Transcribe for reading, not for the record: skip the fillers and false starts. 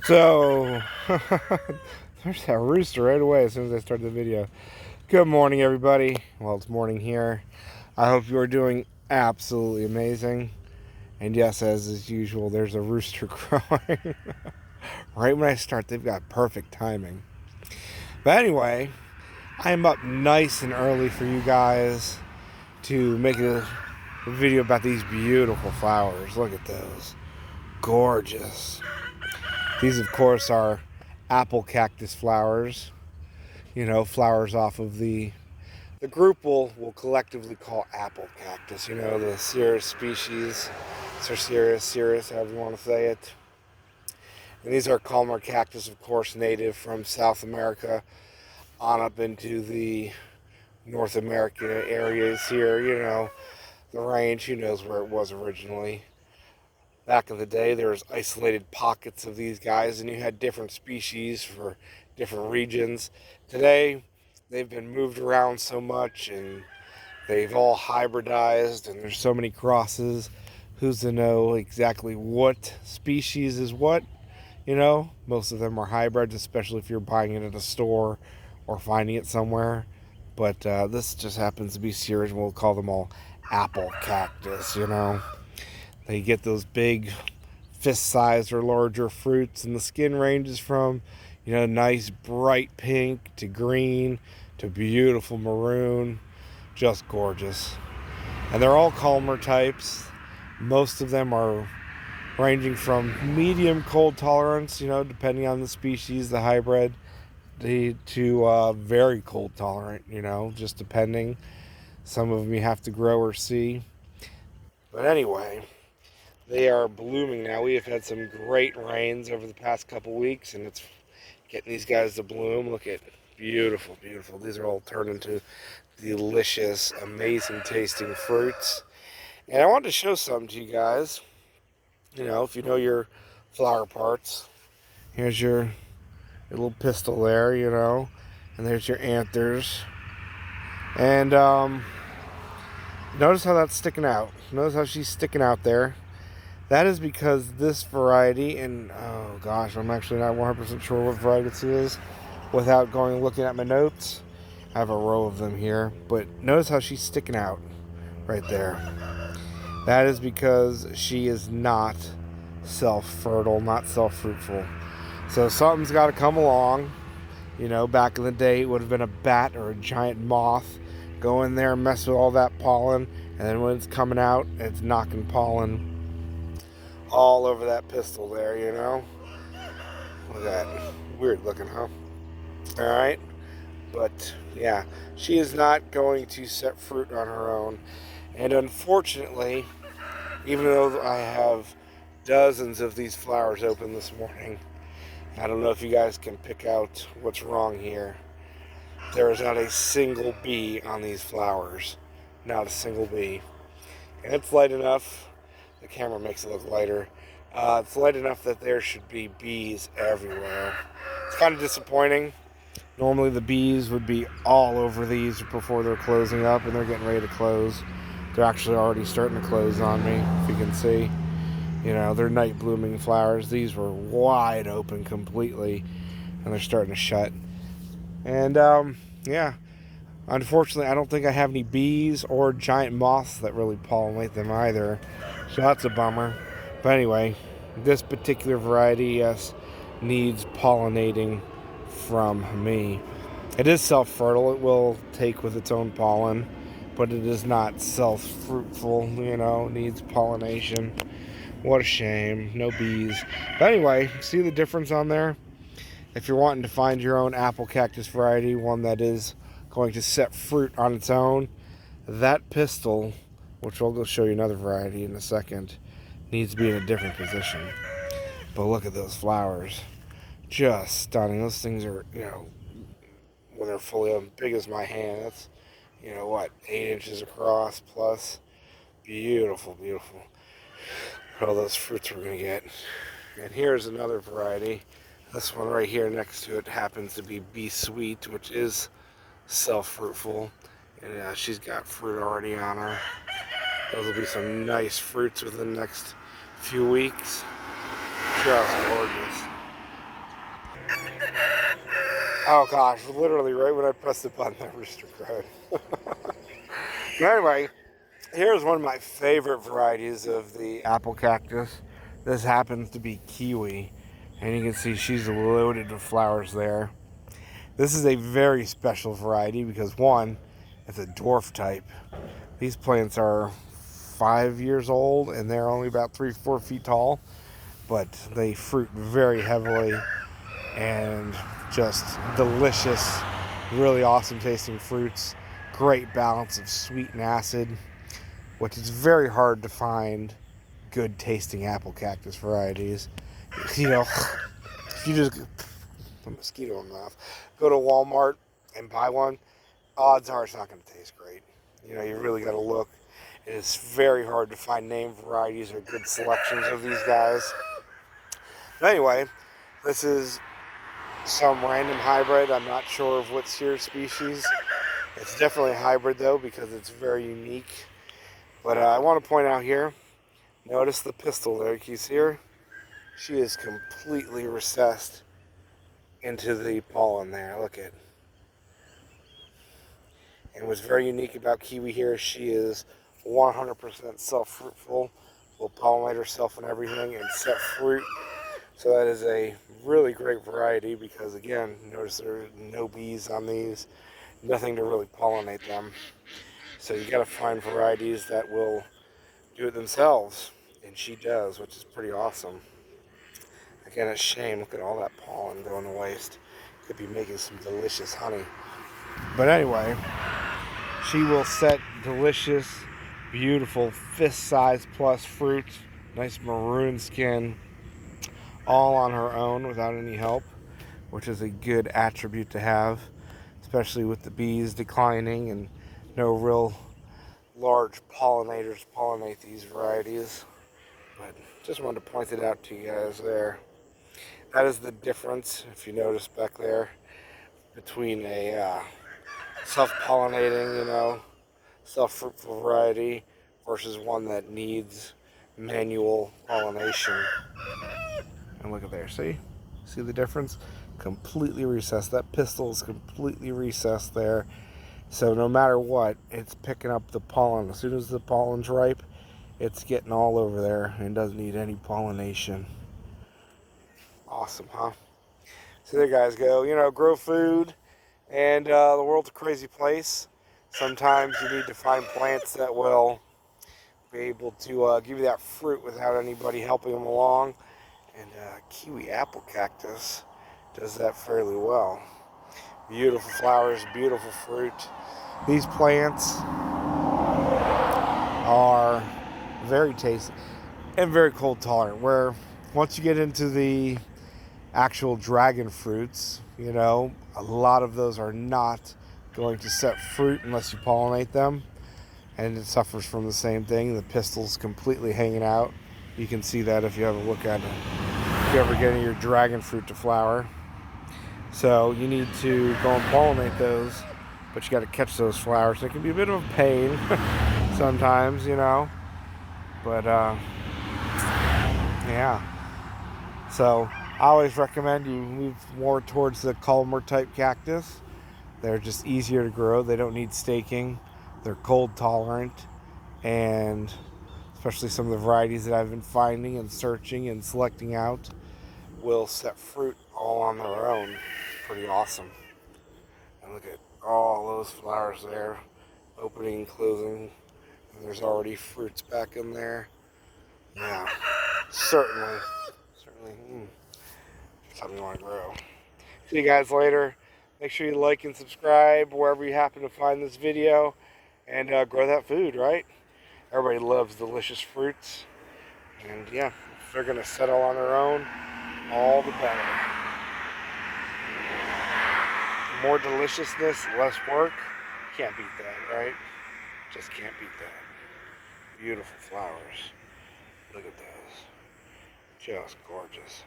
So, there's that rooster right away as soon as I start the video. Good morning, everybody. Well, it's morning here. I hope you are doing absolutely amazing. And yes, as is usual, there's a rooster crowing. Right when I start, they've got perfect timing. But anyway, I'm up nice and early for you guys to make a video about these beautiful flowers. Look at those. Gorgeous. These, of course, are apple cactus flowers. You know, flowers off of the group we'll collectively call apple cactus. You know, the Cirrus species, Cirrus, however you want to say it. And these are calmer cactus, of course, native from South America on up into the North America areas here. You know, the range, who knows where it was originally. Back in the day, there was isolated pockets of these guys, and you had different species for different regions. Today, they've been moved around so much, and they've all hybridized, and there's so many crosses. Who's to know exactly what species is what? You know, most of them are hybrids, especially if you're buying it at a store or finding it somewhere. But this just happens to be Cirrus, and we'll call them all apple cactus, you know. They get those big fist-sized or larger fruits, and the skin ranges from, you know, nice bright pink to green to beautiful maroon. Just gorgeous. And they're all calmer types. Most of them are ranging from medium cold tolerance, you know, depending on the species, the hybrid, to very cold tolerant, you know, just depending. Some of them you have to grow or see. But anyway, they are blooming now. We have had some great rains over the past couple weeks, and it's getting these guys to bloom. Look at beautiful, beautiful. These are all turned into delicious, amazing tasting fruits. And I wanted to show something to you guys. You know, if you know your flower parts, here's your little pistil there, you know, and there's your anthers. And notice how that's sticking out. Notice how she's sticking out there. That is because this variety, and oh gosh, I'm actually not 100% sure what variety this is without going and looking at my notes. I have a row of them here, but notice how she's sticking out right there. That is because she is not self-fertile, not self-fruitful. So something's got to come along. You know, back in the day, it would have been a bat or a giant moth. Go in there and mess with all that pollen, and then when it's coming out, it's knocking pollen all over that pistil there, you know. Look at that. Weird looking, huh? Alright. But, yeah. She is not going to set fruit on her own. And unfortunately, even though I have dozens of these flowers open this morning, I don't know if you guys can pick out what's wrong here. There is not a single bee on these flowers. Not a single bee. And it's light enough. The camera makes it look lighter. It's light enough that there should be bees everywhere. It's kind of disappointing. Normally the bees would be all over these before they're closing up, and they're getting ready to close. They're actually already starting to close on me, if you can see. You know, they're night blooming flowers. These were wide open completely, and they're starting to shut. And yeah, unfortunately, I don't think I have any bees or giant moths that really pollinate them either. So that's a bummer. But anyway, this particular variety, yes, needs pollinating from me. It is self-fertile. It will take with its own pollen, but it is not self-fruitful, you know, needs pollination. What a shame. No bees. But anyway, see the difference on there? If you're wanting to find your own apple cactus variety, one that is going to set fruit on its own, that pistil, which I'll go show you another variety in a second, needs to be in a different position. But look at those flowers. Just stunning. Those things are, you know, when they're fully up, big as my hand. That's, you know what, 8 inches across plus. Beautiful, beautiful. All those fruits we're going to get. And here's another variety. This one right here next to it happens to be Besweet, which is self-fruitful. And she's got fruit already on her. Those will be some nice fruits within the next few weeks. Just gorgeous. Oh gosh, literally right when I pressed the button, that rooster crowed. Anyway, here's one of my favorite varieties of the apple cactus. This happens to be Kiwi, and you can see she's loaded with flowers there. This is a very special variety because one, it's a dwarf type. These plants are 5 years old and they're only about 3-4 feet tall, but they fruit very heavily and just delicious, really awesome tasting fruits. Great balance of sweet and acid, which is very hard to find good tasting apple cactus varieties. You know, if you just a mosquito in my mouth, go to Walmart and buy one, odds are it's not going to taste great. You know, you really got to look. It is very hard to find name varieties or good selections of these guys. But anyway, this is some random hybrid. I'm not sure of what's your species. It's definitely a hybrid though because it's very unique. But I want to point out here, notice the pistil there. Can you see her? She is completely recessed into the pollen there. Look at. And what's very unique about Kiwi here, she is 100% self-fruitful, will pollinate herself and everything and set fruit. So that is a really great variety because again, notice there are no bees on these, nothing to really pollinate them. So you got to find varieties that will do it themselves, and she does, which is pretty awesome. Again, it's a shame, look at all that pollen going to waste. Could be making some delicious honey. But anyway, she will set delicious, beautiful fist-size plus fruit, nice maroon skin, all on her own without any help, which is a good attribute to have, especially with the bees declining and no real large pollinators pollinate these varieties. But just wanted to point it out to you guys there. That is the difference, if you notice back there, between a self-pollinating, you know, self-fruitful variety versus one that needs manual pollination. And look at there, see the difference? Completely recessed. That pistil is completely recessed there. So no matter what, it's picking up the pollen. As soon as the pollen's ripe, it's getting all over there and doesn't need any pollination. Awesome, huh? So there you guys go. You know, grow food, and the world's a crazy place. Sometimes you need to find plants that will be able to give you that fruit without anybody helping them along. And Kiwi apple cactus does that fairly well. Beautiful flowers, beautiful fruit. These plants are very tasty and very cold tolerant, where once you get into the actual dragon fruits, you know, a lot of those are not going to set fruit unless you pollinate them, and it suffers from the same thing. The pistil's completely hanging out. You can see that if you have a look at it, if you're ever getting your dragon fruit to flower. So you need to go and pollinate those, but you got to catch those flowers. It can be a bit of a pain sometimes, you know, but yeah. So I always recommend you move more towards the columnar type cactus. They're just easier to grow. They don't need staking. They're cold tolerant, and especially some of the varieties that I've been finding and searching and selecting out will set fruit all on their own. Pretty awesome. And look at all those flowers there, opening and closing. And there's already fruits back in there. Yeah, certainly something you want to grow. See you guys later. Make sure you like and subscribe wherever you happen to find this video, and grow that food, right? Everybody loves delicious fruits, and yeah, if they're gonna settle on their own, all the better. More deliciousness, less work. Can't beat that, right? Just can't beat that. Beautiful flowers. Look at those. Just gorgeous.